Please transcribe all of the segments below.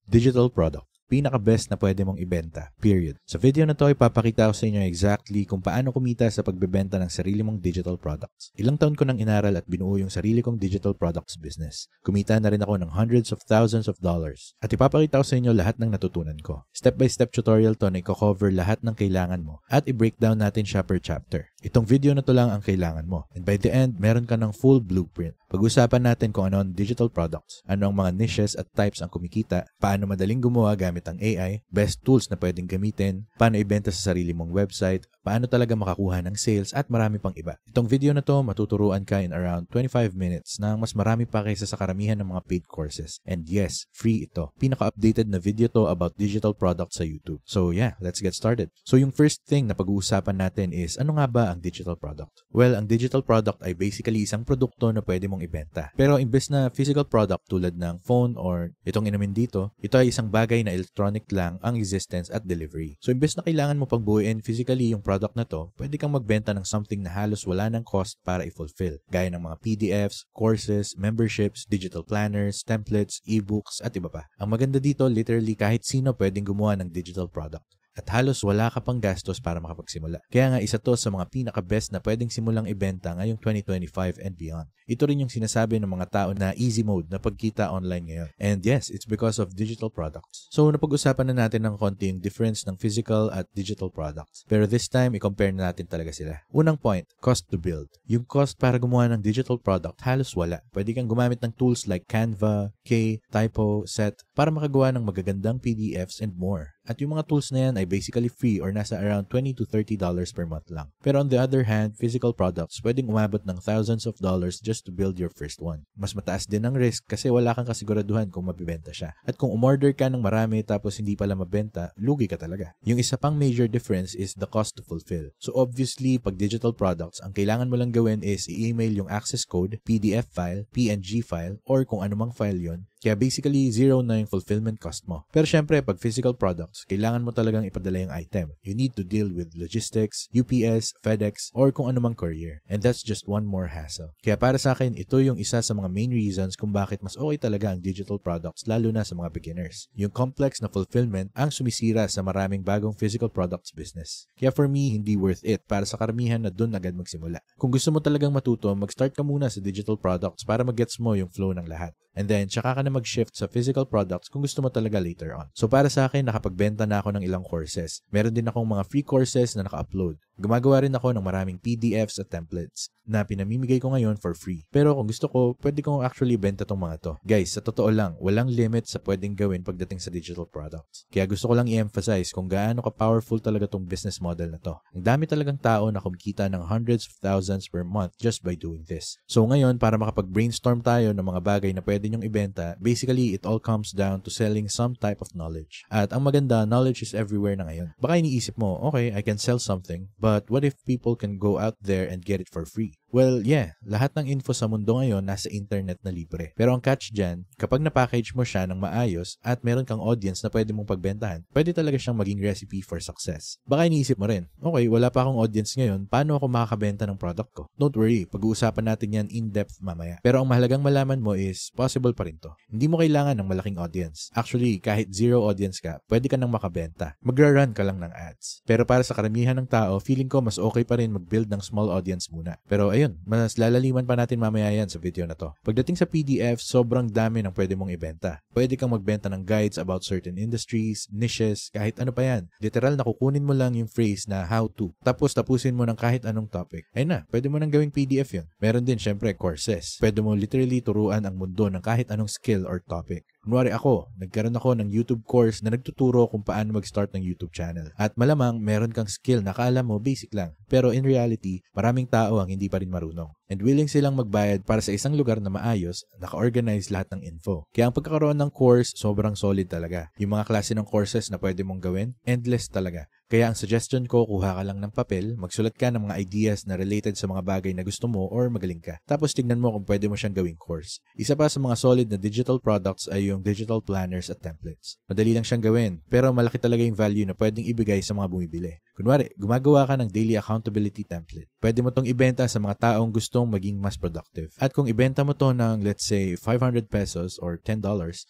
Digital product. Pinaka-best na pwede mong ibenta. Period. Sa video na to, ipapakita ko sa inyo exactly kung paano kumita sa pagbebenta ng sarili mong digital products. Ilang taon ko nang inaral at binuo yung sarili kong digital products business. Kumita na rin ako ng hundreds of thousands of dollars. At ipapakita ko sa inyo lahat ng natutunan ko. Step-by-step tutorial to na i-cover lahat ng kailangan mo at i-breakdown natin siya per chapter. Itong video na to lang ang kailangan mo. And by the end, meron ka ng full blueprint. Pag-usapan natin kung ano ang digital products, ano ang mga niches at types ang kumikita, paano madaling gumawa gamit ang AI, best tools na pwedeng gamitin, paano ibenta sa sarili mong website, paano talaga makakuha ng sales at marami pang iba. Itong video na to matuturuan ka in around 25 minutes na mas marami pa kaysa sa karamihan ng mga paid courses. And yes, free ito. Pinaka-updated na video to about digital products sa YouTube. So yeah, let's get started. So yung first thing na pag-uusapan natin is ano nga ba ang digital product? Well, ang digital product ay basically isang produkto na pwede mong ibenta. Pero imbes na physical product tulad ng phone or itong inumin dito, ito ay isang bagay na electronic lang ang existence at delivery. So imbes na kailangan mo pang buuin physically yung product na to, pwede kang magbenta ng something na halos wala ng cost para i-fulfill. Gaya ng mga PDFs, courses, memberships, digital planners, templates, ebooks at iba pa. Ang maganda dito, literally kahit sino pwedeng gumawa ng digital product. At halos wala ka pang gastos para makapagsimula. Kaya nga isa to sa mga pinaka-best na pwedeng simulang ibenta ngayong 2025 and beyond. Ito rin yung sinasabi ng mga tao na easy mode na pagkita online ngayon. And yes, it's because of digital products. So napag-usapan na natin ng konti yung difference ng physical at digital products. Pero this time, i-compare na natin talaga sila. Unang point, cost to build. Yung cost para gumawa ng digital product halos wala. Pwede kang gumamit ng tools like Canva, K, Typo, Set para makagawa ng magagandang PDFs and more. At yung mga tools na yan ay basically free or nasa around $20 to $30 per month lang. Pero on the other hand, physical products pwedeng umabot ng thousands of dollars just to build your first one. Mas mataas din ang risk kasi wala kang kasiguraduhan kung mabibenta siya. At kung umorder ka ng marami tapos hindi pala mabenta, lugi ka talaga. Yung isa pang major difference is the cost to fulfill. So obviously, pag digital products, ang kailangan mo lang gawin is i-email yung access code, PDF file, PNG file, or kung anumang file yon. Kaya basically, zero na yung fulfillment cost mo. Pero syempre, pag physical products, kailangan mo talagang ipadala yung item. You need to deal with logistics, UPS, FedEx, or kung anumang courier. And that's just one more hassle. Kaya para sa akin, ito yung isa sa mga main reasons kung bakit mas okay talaga ang digital products, lalo na sa mga beginners. Yung complex na fulfillment ang sumisira sa maraming bagong physical products business. Kaya for me, hindi worth it para sa karamihan na dun agad magsimula. Kung gusto mo talagang matuto, mag-start ka muna sa digital products para mag-gets mo yung flow ng lahat. And then, tsaka ka na mag-shift sa physical products kung gusto mo talaga later on. So para sa akin, nakapagbenta na ako ng ilang courses. Meron din akong mga free courses na naka-upload. Gumagawa rin ako ng maraming PDFs at templates na pinamimigay ko ngayon for free. Pero kung gusto ko, pwede kong actually benta tong mga to. Guys, sa totoo lang, walang limit sa pwedeng gawin pagdating sa digital products. Kaya gusto ko lang i-emphasize kung gaano ka-powerful talaga tong business model na to. Ang dami talagang tao na kumikita ng hundreds of thousands per month just by doing this. So ngayon, para makapag-brainstorm tayo ng mga bagay na pwede nyong ibenta, basically, it all comes down to selling some type of knowledge. At ang maganda, knowledge is everywhere na ngayon. Baka iniisip mo, okay, I can sell something, but what if people can go out there and get it for free? Well, yeah, lahat ng info sa mundo ngayon nasa internet na libre. Pero ang catch dyan, kapag na-package mo siya ng maayos at meron kang audience na pwede mong pagbentahan, pwede talaga siyang maging recipe for success. Baka iniisip mo rin, okay, wala pa akong audience ngayon, paano ako makakabenta ng product ko? Don't worry, pag-uusapan natin yan in-depth mamaya. Pero ang mahalagang malaman mo is, possible pa rin to. Hindi mo kailangan ng malaking audience. Actually, kahit zero audience ka, pwede ka nang makabenta. Magra-run ka lang ng ads. Pero para sa karamihan ng tao, feeling ko mas okay pa rin mag-build ng small audience muna. Pero ayun, mas lalaliman pa natin mamaya yan sa video na to. Pagdating sa PDF, sobrang dami ng pwede mong ibenta. Pwede kang magbenta ng guides about certain industries, niches, kahit ano pa yan. Literal na kukunin mo lang yung phrase na how to. Tapos tapusin mo ng kahit anong topic. Ay na, pwede mo nang gawing PDF yun. Meron din syempre courses. Pwede mo literally turuan ang mundo ng kahit anong skill or topic. Kunwari ako, nagkaroon ako ng YouTube course na nagtuturo kung paano mag-start ng YouTube channel. At malamang meron kang skill na akala mo basic lang. Pero in reality, maraming tao ang hindi pa rin marunong. And willing silang magbayad para sa isang lugar na maayos, naka-organize lahat ng info. Kaya ang pagkakaroon ng course, sobrang solid talaga. Yung mga klase ng courses na pwede mong gawin, endless talaga. Kaya ang suggestion ko, kuha ka lang ng papel, magsulat ka ng mga ideas na related sa mga bagay na gusto mo or magaling ka. Tapos tignan mo kung pwede mo siyang gawing course. Isa pa sa mga solid na digital products ay yung digital planners at templates. Madali lang siyang gawin, pero malaki talaga yung value na pwedeng ibigay sa mga bumibili. Kunwari, gumagawa ka ng daily accountability template. Pwede mo tong ibenta sa mga taong gustong maging mas productive. At kung ibenta mo to ng, let's say, 500 pesos or $10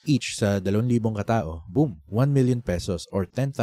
each sa 2,000 katao, boom, 1 million pesos or $10,000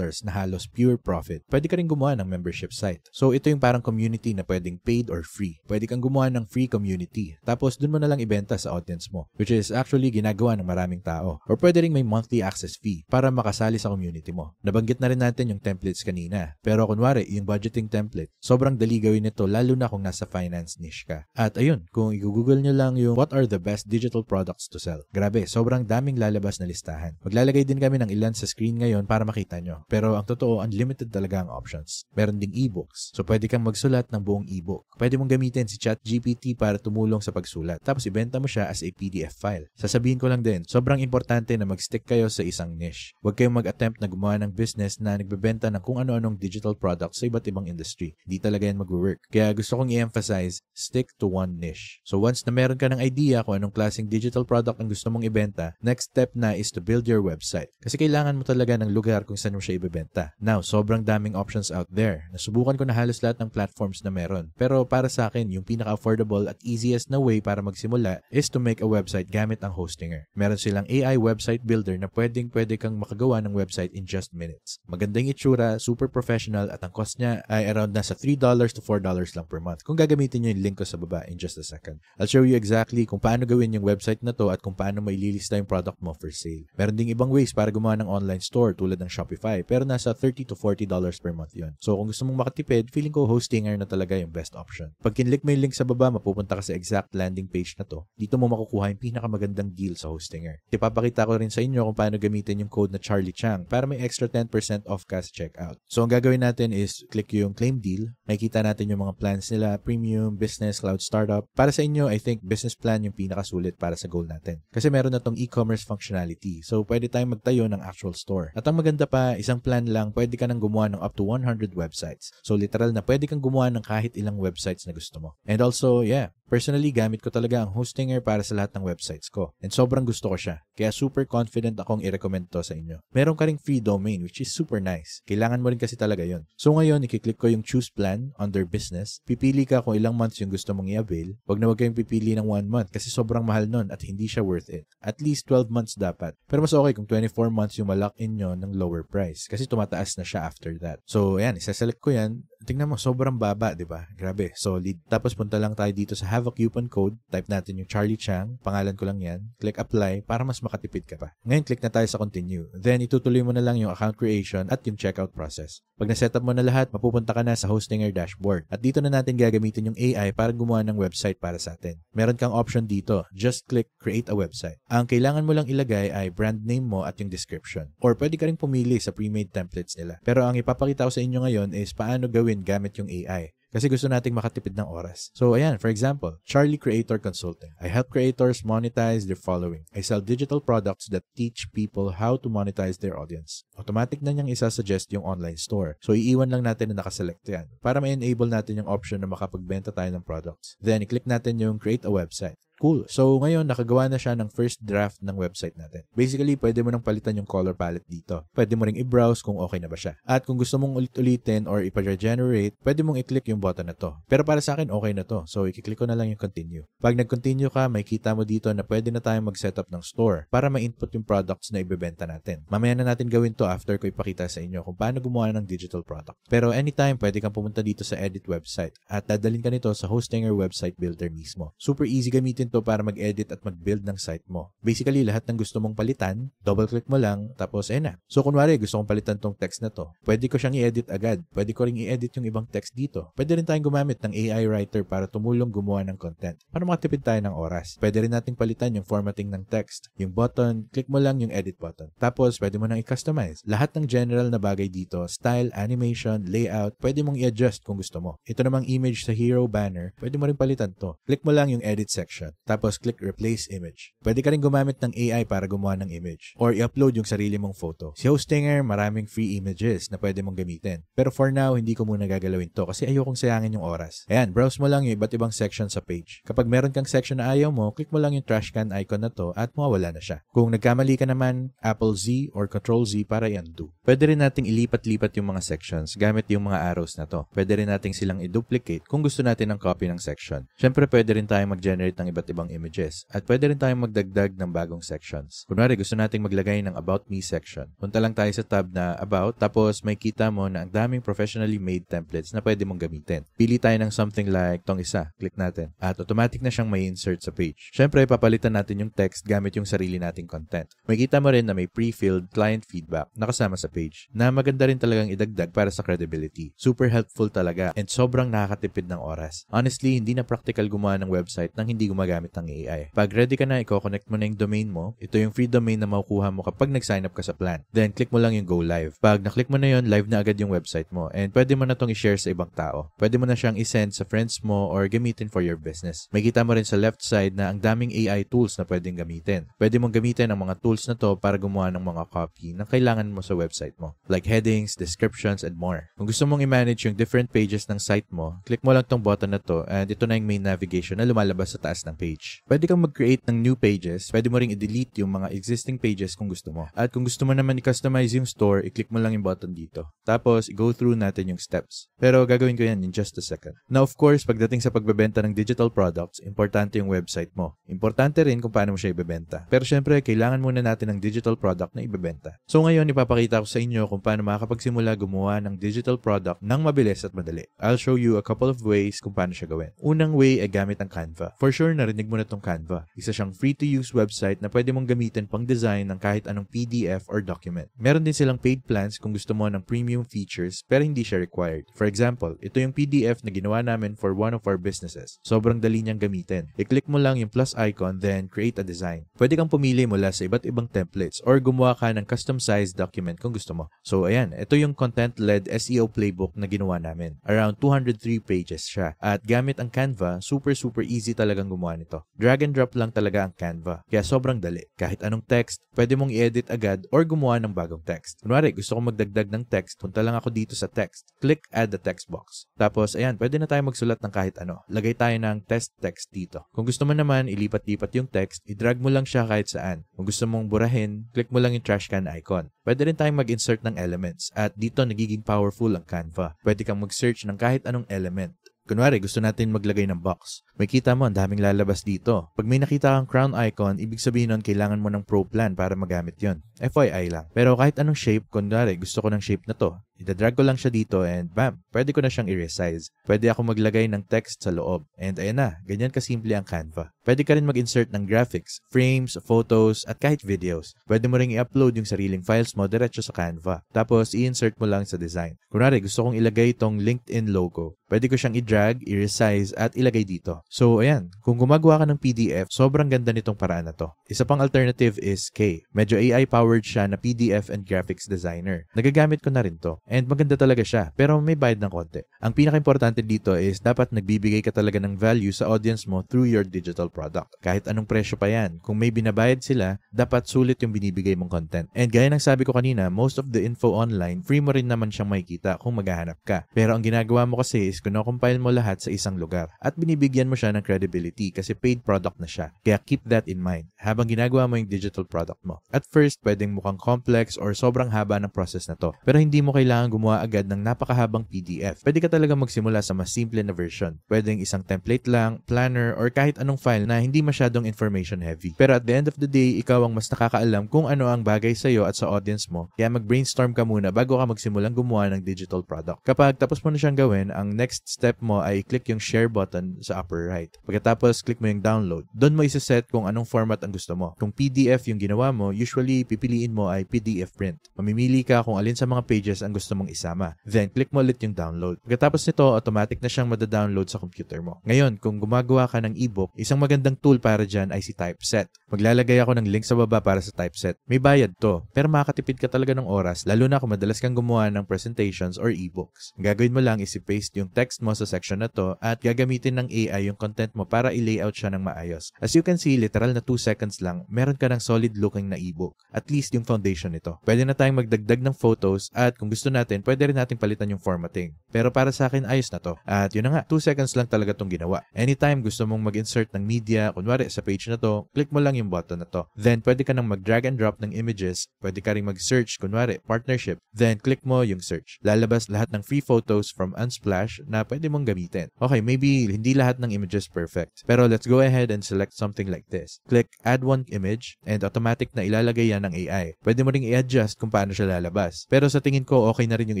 na halos pure profit. Pwede ka rin gumawa ng membership site. So, ito yung parang community na pwedeng paid or free. Pwede kang gumawa ng free community. Tapos, dun mo na lang ibenta sa audience mo, which is actually ginagawa ng maraming tao. Or pwede rin may monthly access fee para makasali sa community mo. Nabanggit na rin natin yung templates kanina. Pero kunwari, yung budgeting template, sobrang dali gawin nito lalo na kung nasa finance niche ka. At ayun, kung i-google nyo lang yung what are the best digital products to sell. Grabe, sobrang daming lalabas na listahan. Maglalagay din kami ng ilan sa screen ngayon para makita nyo. Pero ang totoo, unlimited talaga ang options. Meron ding ebooks. So pwede kang magsulat ng buong ebook. Pwede mong gamitin si ChatGPT para tumulong sa pagsulat. Tapos ibenta mo siya as a PDF file. Sasabihin ko lang din, sobrang importante na mag-stick kayo sa isang niche. Huwag kayong mag-attempt na gumawa ng business na nagbebenta ng kung ano-anong digital products sa iba't ibang industry. Di talaga yan mag-work. Kaya gusto kong i-emphasize, stick to one niche. So once na meron ka ng idea kung anong klaseng digital product ang gusto mong ibenta, next step na is to build your website. Kasi kailangan mo talaga ng lugar kung saan mo siya ibebenta. Now, sobrang daming options out there. Nasubukan ko na halos lahat ng platforms na meron. Pero para sa akin, yung pinaka-affordable at easiest na way para magsimula is to make a website gamit ang Hostinger. Meron silang AI website builder na pwede kang makagawa ng website in just minutes. Magandang itsura, super professional, at ang cost niya ay around nasa $3 to $4 lang per month. Kung gagamitin nyo yung link ko sa baba in just a second. I'll show you exactly kung paano gawin yung website na to at kung paano maililista yung product mo for sale. Meron ding ibang ways para gumawa ng online store tulad ng Shopify, pero nasa $30 to $40 per month yun. So kung gusto mong makatipid, feeling ko Hostinger na talaga yung best option. Pag kinlik mo yung link sa baba, mapupunta ka sa exact landing page na to. Dito mo makukuha yung pinakamagandang deal sa Hostinger. Ipapakita ko rin sa inyo kung paano gamitin yung code na Charlie Chang para may extra 10% off ka sa checkout. So ang gagawin natin is click yung claim deal. Makikita natin yung mga plans nila, premium, business, cloud startup. Para sa inyo, I think business plan yung pinakasulit para sa goal natin. Kasi meron na tong e-commerce functionality. So pwede tayong magtayo ng actual store. At ang maganda pa, isang plan lang, pwede ka nang gumawa ng up to 100 websites. So literal na pwede kang gumawa ng kahit ilang websites na gusto mo. And also, personally, gamit ko talaga ang Hostinger para sa lahat ng websites ko. And sobrang gusto ko siya. Kaya super confident akong i-recommend to sa inyo. Meron ka ring free domain, which is super nice. Kailangan mo rin kasi talaga yon. So ngayon, ikiklik ko yung choose plan under business. Pipili ka kung ilang months yung gusto mong i-avail. Huwag kayong pipili ng 1 month kasi sobrang mahal nun at hindi siya worth it. At least 12 months dapat. Pero mas okay kung 24 months yung malock in nyo ng lower price kasi tumataas na siya after that. So ayan, isaselect ko yan. Tingnan mo, sobrang baba, di ba? Grabe, solid. Tapos punta lang tayo dito sa have a coupon code. Type natin yung Charlie Chang. Pangalan ko lang yan. Click apply para mas makatipid ka pa. Ngayon, click na tayo sa continue. Then, itutuloy mo na lang yung account creation at yung checkout process. Pag na-setup mo na lahat, mapupunta ka na sa Hostinger dashboard. At dito na natin gagamitin yung AI para gumawa ng website para sa atin. Meron kang option dito. Just click create a website. Ang kailangan mo lang ilagay ay brand name mo at yung description. Or pwede ka rin pumili sa pre-made templates nila. Pero ang ipapakita ko sa inyo ngayon is paano gawin gamit yung AI. Kasi gusto nating makatipid ng oras. So ayan, for example, Charlie Creator Consulting. I help creators monetize their following. I sell digital products that teach people how to monetize their audience. Automatic na niyang isa-suggest yung online store. So iiwan lang natin na nakaselect yan para ma-enable natin yung option na makapagbenta tayo ng products. Then i-click natin yung create a website. Cool. So, ngayon, nakagawa na siya ng first draft ng website natin. Basically, pwede mo nang palitan yung color palette dito. Pwede mo ring i-browse kung okay na ba siya. At kung gusto mong ulit-ulitin or ipa-regenerate, pwede mong i-click yung button na to. Pero para sa akin, okay na to. So, i-click ko na lang yung continue. Pag nag-continue ka, may kita mo dito na pwede na tayong mag-setup ng store para ma-input yung products na ibebenta natin. Mamaya na natin gawin to after ko ipakita sa inyo kung paano gumawa ng digital product. Pero anytime, pwede kang pumunta dito sa edit website at dadalhin ka nito sa Hostinger website builder mismo. Super easy gamitin to para mag-edit at mag-build ng site mo. Basically, lahat ng gusto mong palitan, double-click mo lang, tapos na. So, kunwari, gusto kong palitan tong text na to. Pwede ko siyang i-edit agad. Pwede ko ring i-edit yung ibang text dito. Pwede rin tayong gumamit ng AI writer para tumulong gumawa ng content. Para makatipid tayo ng oras. Pwede rin nating palitan yung formatting ng text. Yung button, click mo lang yung edit button. Tapos, pwede mo nang i-customize. Lahat ng general na bagay dito, style, animation, layout, pwede mong i-adjust kung gusto mo. Ito namang image sa hero banner, pwede mo rin palitan to. Click mo lang yung edit section. Tapos click replace image. Pwede ka rin gumamit ng AI para gumawa ng image or i-upload yung sarili mong photo. Si Hostinger, maraming free images na pwede mong gamitin. Pero for now, hindi ko muna gagalawin to kasi ayokong sayangin yung oras. Ayan, browse mo lang yung iba't ibang section sa page. Kapag meron kang section na ayaw mo, click mo lang yung trash can icon na to at mawawala na siya. Kung nagkamali ka naman, Apple Z or Control Z para i-undo. Pwede rin nating ilipat-lipat yung mga sections gamit yung mga arrows na to. Pwede rin nating silang i-duplicate kung gusto natin ng copy ng section. Syempre, pwede rin tayong mag-generate ng iba't ibang images. At pwede rin tayong magdagdag ng bagong sections. Kunwari, gusto nating maglagay ng About Me section. Punta lang tayo sa tab na About, tapos may kita mo na ang daming professionally made templates na pwede mong gamitin. Pili tayo ng something like tong isa. Click natin. At automatic na siyang may insert sa page. Syempre, papalitan natin yung text gamit yung sarili nating content. May kita mo rin na may pre-filled client feedback na kasama sa page na maganda rin talagang idagdag para sa credibility. Super helpful talaga and sobrang nakakatipid ng oras. Honestly, hindi na practical gumawa ng website nang hindi gumagamit ng AI. Pag ready ka na, i-connect mo na yung domain mo. Ito yung free domain na makukuha mo kapag nag-sign up ka sa plan. Then, click mo lang yung go live. Pag na-click mo na yun, live na agad yung website mo and pwede mo na itong i-share sa ibang tao. Pwede mo na siyang i-send sa friends mo or gamitin for your business. May kita mo rin sa left side na ang daming AI tools na pwedeng gamitin. Pwede mong gamitin ang mga tools na to para gumawa ng mga copy na kailangan mo sa website mo. Like headings, descriptions, and more. Kung gusto mong i-manage yung different pages ng site mo, click mo lang tong button na to and ito na yung main navigation na lumalabas sa taas ng page. Pwede kang mag-create ng new pages. Pwede mo ring i-delete yung mga existing pages kung gusto mo. At kung gusto mo naman i-customize yung store, i-click mo lang yung button dito. Tapos, i-go through natin yung steps. Pero gagawin ko yan in just a second. Now, of course, pagdating sa pagbebenta ng digital products, importante yung website mo. Importante rin kung paano mo siya ibebenta. Pero syempre, kailangan muna natin ng digital product na ibebenta. So ngayon, ipapakita ko sa inyo kung paano makakapagsimula gumawa ng digital product ng mabilis at madali. I'll show you a couple of ways kung paano siya gawin. Unang way ay gamit ang Canva. For sure, narinig mo na tong Canva. Isa siyang free-to-use website na pwede mong gamitin pang design ng kahit anong PDF or document. Meron din silang paid plans kung gusto mo ng premium features pero hindi siya required. For example, ito yung PDF na ginawa namin for one of our businesses. Sobrang dali niyang gamitin. I-click mo lang yung plus icon then create a design. Pwede kang pumili mula sa iba't ibang templates or gumawa ka ng custom-sized document kung gusto mo. So ayan, ito yung content-led SEO playbook na ginawa namin. Around 203 pages siya. At gamit ang Canva, super easy talagang gumawa nito. Drag and drop lang talaga ang Canva. Kaya sobrang dali. Kahit anong text, pwede mong i-edit agad or gumawa ng bagong text. Kunwari, gusto kong magdagdag ng text, punta lang ako dito sa text. Click add the text box. Tapos ayan, pwede na tayo magsulat ng kahit ano. Lagay tayo ng test text dito. Kung gusto mo naman, ilipat-lipat yung text, i-drag mo lang siya kahit saan. Kung gusto mong burahin, click mo lang yung trash can icon. Pwede rin tayong mag-insert ng elements at dito nagiging powerful ang Canva. Pwede kang mag-search ng kahit anong element. Kunwari, gusto natin maglagay ng box. May kita mo, ang daming lalabas dito. Pag may nakita kang crown icon, ibig sabihin nun, kailangan mo ng pro plan para magamit yon. FYI lang. Pero kahit anong shape, kunwari, gusto ko ng shape na to. Ida-drag ko lang siya dito and bam, pwede ko na siyang i-resize. Pwede ako maglagay ng text sa loob. And ayan na, ganyan kasimple ang Canva. Pwede ka rin mag-insert ng graphics, frames, photos, at kahit videos. Pwede mo rin i-upload yung sariling files mo diretso sa Canva. Tapos, i-insert mo lang sa design. Kunwari, gusto kong ilagay itong LinkedIn logo. Pwede ko siyang i-drag, i-resize, at ilagay dito. So, ayan, kung gumagawa ka ng PDF, sobrang ganda nitong paraan na to. Isa pang alternative is K. Medyo AI-powered siya na PDF and graphics designer. Nagagamit ko na rin to. And maganda talaga siya, pero may bayad ng konti. Ang pinaka-importante dito is dapat nagbibigay ka talaga ng value sa audience mo through your digital product. Kahit anong presyo pa yan, kung may binabayad sila, dapat sulit yung binibigay mong content. And gaya ng sabi ko kanina, most of the info online, free mo rin naman siyang makikita kung maghahanap ka. Pero ang ginagawa mo kasi is kino-compile mo lahat sa isang lugar at binibigyan mo siya ng credibility kasi paid product na siya. Kaya keep that in mind habang ginagawa mo yung digital product mo. At first, pwedeng mukhang complex or sobrang haba ng process na to. Pero hindi mo kailangan gumawa agad ng napakahabang PDF. Pwede ka talaga magsimula sa mas simple na version. Pwedeng isang template lang, planner, or kahit anong file na hindi masyadong information heavy. Pero at the end of the day, ikaw ang mas nakakaalam kung ano ang bagay sa'yo at sa audience mo. Kaya mag-brainstorm ka muna bago ka magsimulang gumawa ng digital product. Kapag tapos mo na siyang gawin, ang next step mo ay click yung share button sa upper right. Pagkatapos, click mo yung download. Doon mo isa-set kung anong format ang gusto mo. Kung PDF yung ginawa mo, usually pipiliin mo ay PDF print. Mamimili ka kung alin sa mga pages ang gusto gusto mong isama. Then, click mo ulit yung download. Pagkatapos nito, automatic na siyang madadownload sa computer mo. Ngayon, kung gumagawa ka ng ebook, isang magandang tool para dyan ay si Typeset. Maglalagay ako ng link sa baba para sa Typeset. May bayad to, pero makakatipid ka talaga ng oras, lalo na kung madalas kang gumawa ng presentations or ebooks. Ang gagawin mo lang is i-paste yung text mo sa section na to at gagamitin ng AI yung content mo para i-layout siya ng maayos. As you can see, literal na 2 seconds lang, meron ka ng solid looking na ebook. At least yung foundation nito. Pwede na tayong magdagdag ng photos at kung gusto natin, pwede rin natin palitan yung formatting. Pero para sa akin, ayos na to. At yun na nga, 2 seconds lang talaga tong ginawa. Anytime gusto mong mag-insert ng media, kunwari sa page na to, click mo lang yung button na to. Then, pwede ka nang mag-drag and drop ng images. Pwede ka rin mag-search, kunwari, partnership. Then, click mo yung search. Lalabas lahat ng free photos from Unsplash na pwede mong gamitin. Okay, maybe hindi lahat ng images perfect. Pero let's go ahead and select something like this. Click Add One Image and automatic na ilalagay yan ng AI. Pwede mo ring i-adjust kung paano siya lalabas. Pero sa tingin ko, okay na rin yung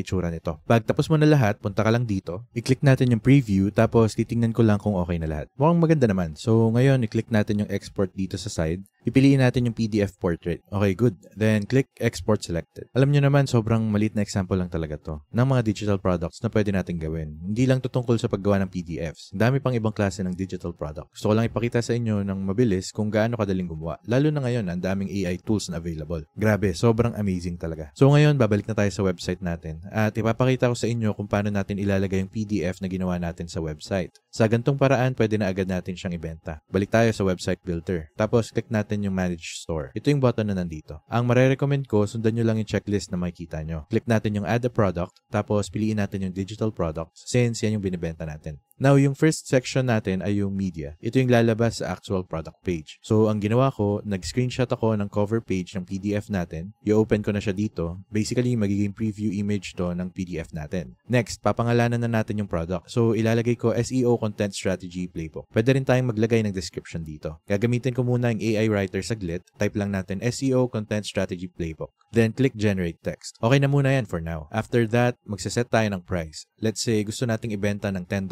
itsura nito. Pag tapos mo na lahat, punta ka lang dito. I-click natin yung preview tapos titingnan ko lang kung okay na lahat. Mukhang maganda naman. So ngayon, i-click natin yung export dito sa side. Pipiliin natin yung PDF portrait. Okay, good. Then, click Export Selected. Alam nyo naman, sobrang maliit na example lang talaga to ng mga digital products na pwede natin gawin. Hindi lang tutungkol sa paggawa ng PDFs. Ang dami pang ibang klase ng digital product. Gusto ko lang ipakita sa inyo ng mabilis kung gaano kadaling gumawa. Lalo na ngayon, ang daming AI tools na available. Grabe, sobrang amazing talaga. So ngayon, babalik na tayo sa website natin at ipapakita ko sa inyo kung paano natin ilalagay yung PDF na ginawa natin sa website. Sa gantong paraan, pwede na agad natin siyang ibenta. Balik tayo sa website builder. Tapos, click natin yung Manage Store. Ito yung button na nandito. Ang marerecommend ko, sundan nyo lang yung checklist na makikita nyo. Click natin yung Add a Product, tapos piliin natin yung Digital Products since yan yung binibenta natin. Now, yung first section natin ay yung media. Ito yung lalabas sa actual product page. So, ang ginawa ko, nag-screenshot ako ng cover page ng PDF natin. I-open ko na siya dito. Basically, magiging preview image to ng PDF natin. Next, papangalanan na natin yung product. So, ilalagay ko SEO Content Strategy Playbook. Pwede rin tayong maglagay ng description dito. Gagamitin ko muna yung AI writer saglit. Type lang natin SEO Content Strategy Playbook. Then, click Generate Text. Okay na muna yan for now. After that, magsaset tayo ng price. Let's say, gusto nating ibenta ng $10.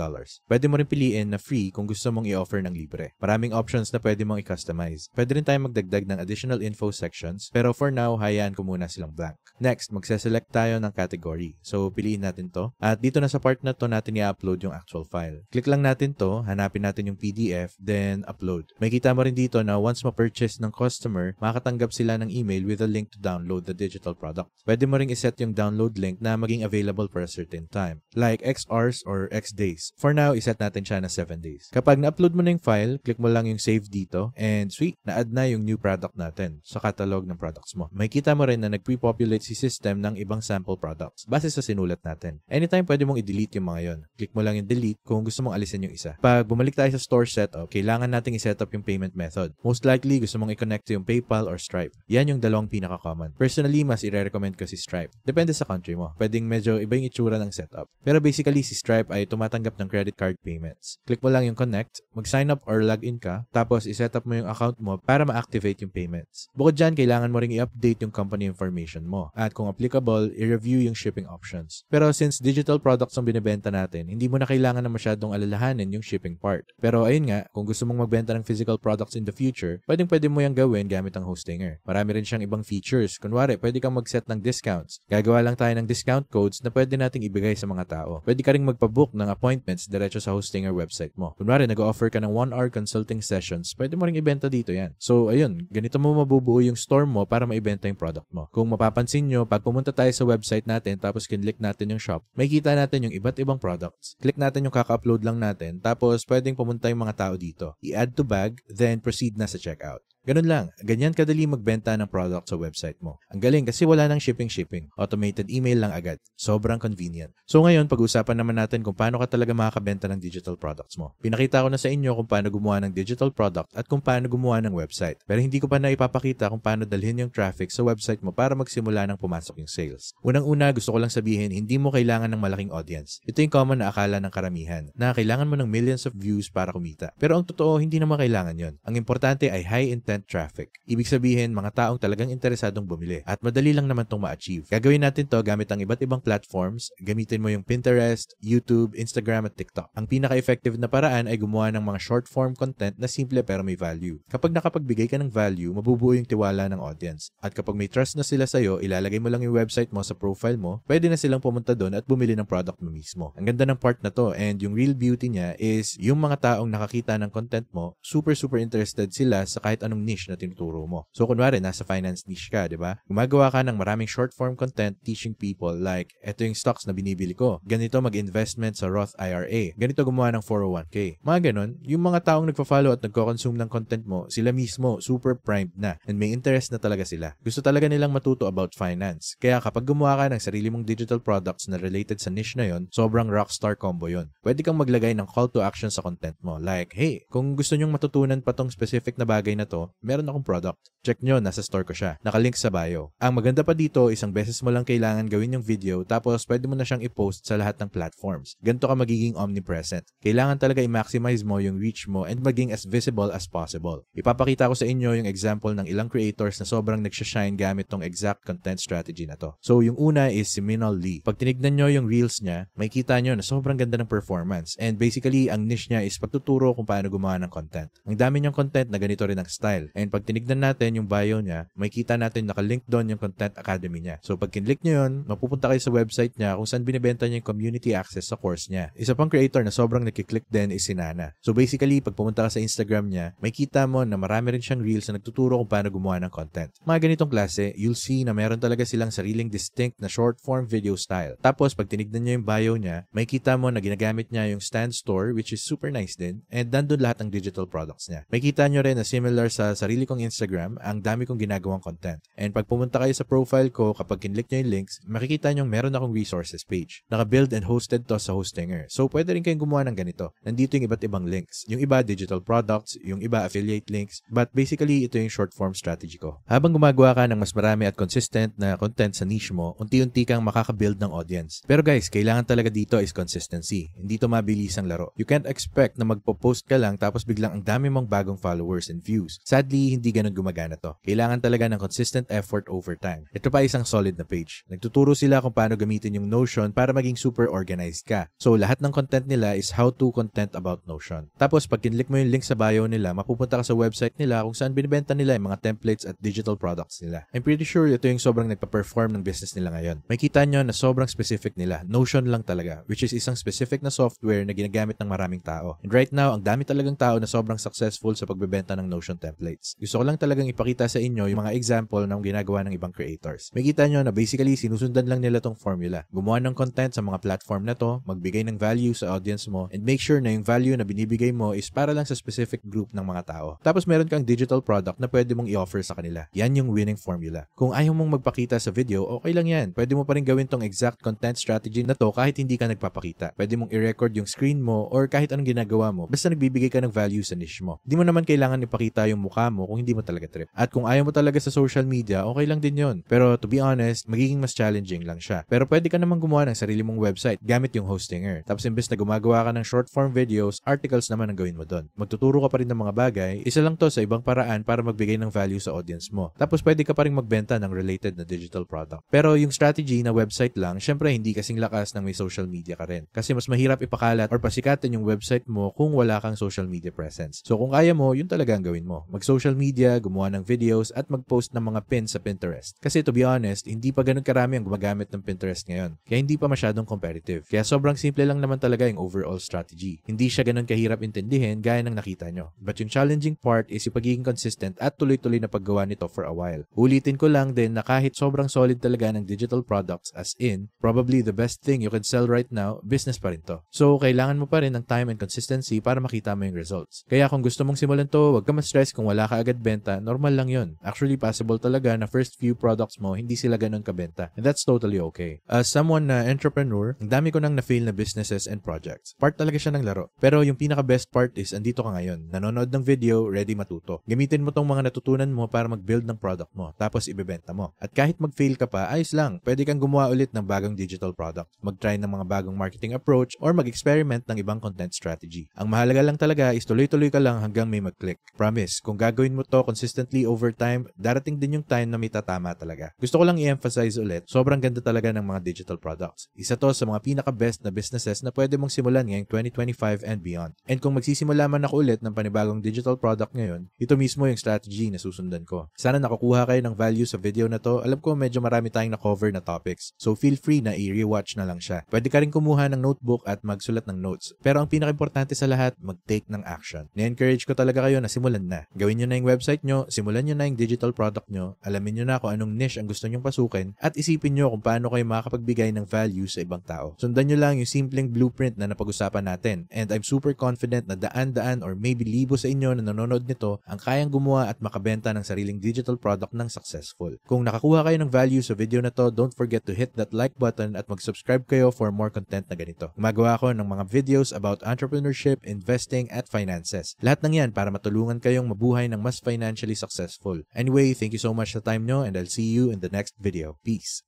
Pwede mo rin piliin na free kung gusto mong i-offer ng libre. Maraming options na pwede mong i-customize. Pwede rin tayong magdagdag ng additional info sections, pero for now, hayaan ko muna silang blank. Next, magse-select tayo ng category. So, piliin natin to. At dito na sa part na to natin i-upload yung actual file. Click lang natin to, hanapin natin yung PDF, then upload. Makikita mo rin dito na once ma-purchase ng customer, makakatanggap sila ng email with a link to download the digital product. Pwede mo ring iset yung download link na maging available for a certain time, like X hours or X days. For now, iset natin siya na 7 days. Kapag na-upload mo na yung file, click mo lang yung save dito and sweet, na-add na yung new product natin sa catalog ng products mo. Makikita mo rin na nag-pre-populate si system ng ibang sample products base sa sinulat natin. Anytime pwede mong i-delete yung mga yon. Click mo lang yung delete kung gusto mong alisin yung isa. Pag bumalik tayo sa store setup, kailangan nating i-setup yung payment method. Most likely, gusto mong i-connect to yung PayPal or Stripe. Yan yung dalawang pinaka-common. Personally, mas i-recommend ko si Stripe. Depende sa country mo. Pwedeng medyo iba yung itsura ng setup. Pero basically, si Stripe ay tumatanggap ng credit card payments. Click mo lang yung connect, mag-sign up or login ka, tapos i-set up mo yung account mo para ma-activate yung payments. Bukod dyan, kailangan mo ring i-update yung company information mo. At kung applicable, i-review yung shipping options. Pero since digital products ang binibenta natin, hindi mo na kailangan na masyadong alalahanin yung shipping part. Pero ayun nga, kung gusto mong magbenta ng physical products in the future, pwede mo yung gawin gamit ang Hostinger. Marami rin siyang ibang features. Kunwari, pwede kang mag-set ng discounts. Gagawa lang tayo ng discount codes na pwede nating ibigay sa mga tao. Pwede ka ring magpabook ng appointments diretso sa Hostinger website mo. Kunwari, nag-offer ka ng 1-hour consulting sessions, pwede mo ring ibenta dito yan. So, ayun, ganito mo mabubuo yung store mo para maibenta yung product mo. Kung mapapansin nyo, pag pumunta tayo sa website natin tapos kinlik natin yung shop, makikita natin yung iba't ibang products. Click natin yung kaka-upload lang natin, tapos pwedeng pumunta yung mga tao dito. I-add to bag, then proceed na sa checkout. Ganun lang, ganyan kadali magbenta ng product sa website mo. Ang galing kasi wala nang shipping. Automated email lang agad. Sobrang convenient. So ngayon, pag-usapan naman natin kung paano ka talaga makakabenta ng digital products mo. Pinakita ko na sa inyo kung paano gumawa ng digital product at kung paano gumawa ng website. Pero hindi ko pa na ipapakita kung paano dalhin yung traffic sa website mo para magsimula ng pumasok yung sales. Unang-una, gusto ko lang sabihin, hindi mo kailangan ng malaking audience. Ito yung common na akala ng karamihan, na kailangan mo ng millions of views para kumita. Pero ang totoo, hindi naman kailangan yon. Ang importante ay high intent content traffic. Ibig sabihin, mga taong talagang interesadong bumili. At madali lang naman itong ma-achieve. Gagawin natin to gamit ang iba't ibang platforms. Gamitin mo yung Pinterest, YouTube, Instagram at TikTok. Ang pinaka-effective na paraan ay gumawa ng mga short-form content na simple pero may value. Kapag nakapagbigay ka ng value, mabubuo yung tiwala ng audience. At kapag may trust na sila sa'yo, ilalagay mo lang yung website mo sa profile mo, pwede na silang pumunta doon at bumili ng product mo mismo. Ang ganda ng part na to, and yung real beauty niya is yung mga taong nakakita ng content mo, super interested sila sa kahit anong niche na tinuturo mo. So kunwari, nasa finance niche ka, di ba? Gumagawa ka ng maraming short-form content teaching people like, eto yung stocks na binibili ko. Ganito mag-investment sa Roth IRA. Ganito gumawa ng 401k. Mga ganon, yung mga taong nagpa-follow at nagko-consume ng content mo, sila mismo super primed na and may interest na talaga sila. Gusto talaga nilang matuto about finance. Kaya kapag gumawa ka ng sarili mong digital products na related sa niche na yon, sobrang rockstar combo yon. Pwede kang maglagay ng call to action sa content mo. Like, hey, kung gusto nyong matutunan pa tong specific na bagay na to, meron akong product. Check nyo, nasa store ko siya. Nakalink sa bio. Ang maganda pa dito, isang beses mo lang kailangan gawin yung video, tapos pwede mo na siyang i-post sa lahat ng platforms. Ganito ka magiging omnipresent. Kailangan talaga i-maximize mo yung reach mo and maging as visible as possible. Ipapakita ko sa inyo yung example ng ilang creators na sobrang nagsashine gamit tong exact content strategy na to. So, yung una is si Minol Lee. Pag tinignan nyo yung reels niya, may kita nyo na sobrang ganda ng performance. And basically, ang niche niya is pagtuturo kung paano gumawa ng content. Ang dami niyang content na ganito rin ang style. And pag tinignan natin yung bio niya, may kita natin nakalink doon yung Content Academy niya. So pag kinlik niyo yun, mapupunta kayo sa website niya kung saan binibenta niya yung community access sa course niya. Isa pang creator na sobrang nakiklik din is si Nana. So basically, pag pumunta ka sa Instagram niya, may kita mo na marami rin siyang reels na nagtuturo kung paano gumawa ng content. Mga ganitong klase, you'll see na meron talaga silang sariling distinct na short form video style. Tapos pag tinignan niyo yung bio niya, may kita mo na ginagamit niya yung Stand Store, which is super nice din, and nandun lahat ng digital products niya. May kita nyo rin na similar sa sarili kong Instagram, ang dami kong ginagawang content. And pag pumunta kayo sa profile ko, kapag kinlik nyo yung links, makikita nyo meron akong resources page. Naka-build and hosted to sa Hostinger. So pwede rin kayong gumawa ng ganito. Nandito yung iba't ibang links. Yung iba digital products, yung iba affiliate links, but basically ito yung short form strategy ko. Habang gumagawa ka ng mas marami at consistent na content sa niche mo, unti-unti kang makaka-build ng audience. Pero guys, kailangan talaga dito is consistency. Hindi to mabilisang laro. You can't expect na magpo-post ka lang tapos biglang ang dami mong bagong followers and views. Sadly, hindi ganun gumagana to. Kailangan talaga ng consistent effort over time. Ito pa isang solid na page. Nagtuturo sila kung paano gamitin yung Notion para maging super organized ka. So, lahat ng content nila is how-to content about Notion. Tapos, pag kinlik mo yung link sa bio nila, mapupunta ka sa website nila kung saan binibenta nila yung mga templates at digital products nila. I'm pretty sure ito yung sobrang nagpa-perform ng business nila ngayon. May kita nyo na sobrang specific nila. Notion lang talaga, which is isang specific na software na ginagamit ng maraming tao. And right now, ang dami talagang tao na sobrang successful sa pagbebenta ng Notion templates. Gusto ko lang talagang ipakita sa inyo yung mga example ng ginagawa ng ibang creators. May kita nyo na basically sinusundan lang nila tong formula. Gumawa ng content sa mga platform na to, magbigay ng value sa audience mo, and make sure na yung value na binibigay mo is para lang sa specific group ng mga tao. Tapos meron kang digital product na pwede mong i-offer sa kanila. Yan yung winning formula. Kung ayaw mong magpakita sa video, okay lang yan. Pwede mo pa rin gawin tong exact content strategy na to kahit hindi ka nagpapakita. Pwede mong i-record yung screen mo or kahit anong ginagawa mo. Basta nagbibigay ka ng value sa niche mo. Hindi mo naman kailangan ipakita yung mukha mo kung hindi mo talaga trip. At kung ayaw mo talaga sa social media, okay lang din yon. Pero to be honest, magiging mas challenging lang siya. Pero pwede ka naman gumawa ng sarili mong website gamit yung Hostinger. Tapos imbes na gumagawa ka ng short form videos, articles naman ang gawin mo doon. Magtuturo ka pa rin ng mga bagay, isa lang to sa ibang paraan para magbigay ng value sa audience mo. Tapos pwede ka pa rin magbenta ng related na digital product. Pero yung strategy na website lang, syempre hindi kasing lakas ng may social media ka rin. Kasi mas mahirap ipakalat or pasikatin yung website mo kung wala kang social media presence. So kung kaya mo, yun talaga ang gawin mo. Mag-social media, gumawa ng videos, at mag-post ng mga pins sa Pinterest. Kasi to be honest, hindi pa ganun karami ang gumagamit ng Pinterest ngayon. Kaya hindi pa masyadong competitive. Kaya sobrang simple lang naman talaga yung overall strategy. Hindi siya ganun kahirap intindihin gaya ng nakita nyo. But yung challenging part is yung pagiging consistent at tuloy-tuloy na paggawa nito for a while. Ulitin ko lang din na kahit sobrang solid talaga ng digital products as in, probably the best thing you can sell right now, business pa rin to. So, kailangan mo pa rin ng time and consistency para makita mo yung results. Kaya kung gusto mong simulan to, wag ka ma-stress kung wala ka agad benta, normal lang yun. Actually, possible talaga na first few products mo, hindi sila ganun kabenta. And that's totally okay. As someone na entrepreneur, ang dami ko nang na-fail na businesses and projects. Part talaga siya ng laro. Pero yung pinaka-best part is, andito ka ngayon. Nanonood ng video, ready matuto. Gamitin mo tong mga natutunan mo para mag-build ng product mo. Tapos ibebenta mo. At kahit mag-fail ka pa, ayos lang. Pwede kang gumawa ulit ng bagong digital product. Mag-try ng mga bagong marketing approach or mag-experiment ng ibang content strategy. Ang mahalaga lang talaga is tuloy-tuloy ka lang hanggang may mag-click. Promise, kung gagawin mo to consistently over time, darating din yung time na may tatama talaga. Gusto ko lang i-emphasize ulit, sobrang ganda talaga ng mga digital products. Isa to sa mga pinaka-best na businesses na pwede mong simulan ngayong 2025 and beyond. And kung magsisimula man ako ulit ng panibagong digital product ngayon, ito mismo yung strategy na susundan ko. Sana nakukuha kayo ng value sa video na to. Alam ko medyo marami tayong na-cover na topics, so feel free na i-rewatch na lang siya. Pwede ka rin kumuha ng notebook at magsulat ng notes. Pero ang pinaka-importante sa lahat, mag-take ng action. Ni-encourage ko talaga kayo na simulan na. Gawin nyo na yung website nyo, simulan nyo na yung digital product nyo, alamin nyo na kung anong niche ang gusto nyong pasukin, at isipin nyo kung paano kayo makakapagbigay ng value sa ibang tao. Sundan nyo lang yung simpleng blueprint na napag-usapan natin. And I'm super confident na daan-daan or maybe libo sa inyo na nanonood nito ang kayang gumawa at makabenta ng sariling digital product ng successful. Kung nakakuha kayo ng value sa video na to, don't forget to hit that like button at mag-subscribe kayo for more content na ganito. Gumagawa ko ng mga videos about entrepreneurship, investing, at finances. Lahat ng yan para matulungan kayong mabuhay ng mas financially successful. Anyway, thank you so much sa time nyo and I'll see you in the next video. Peace!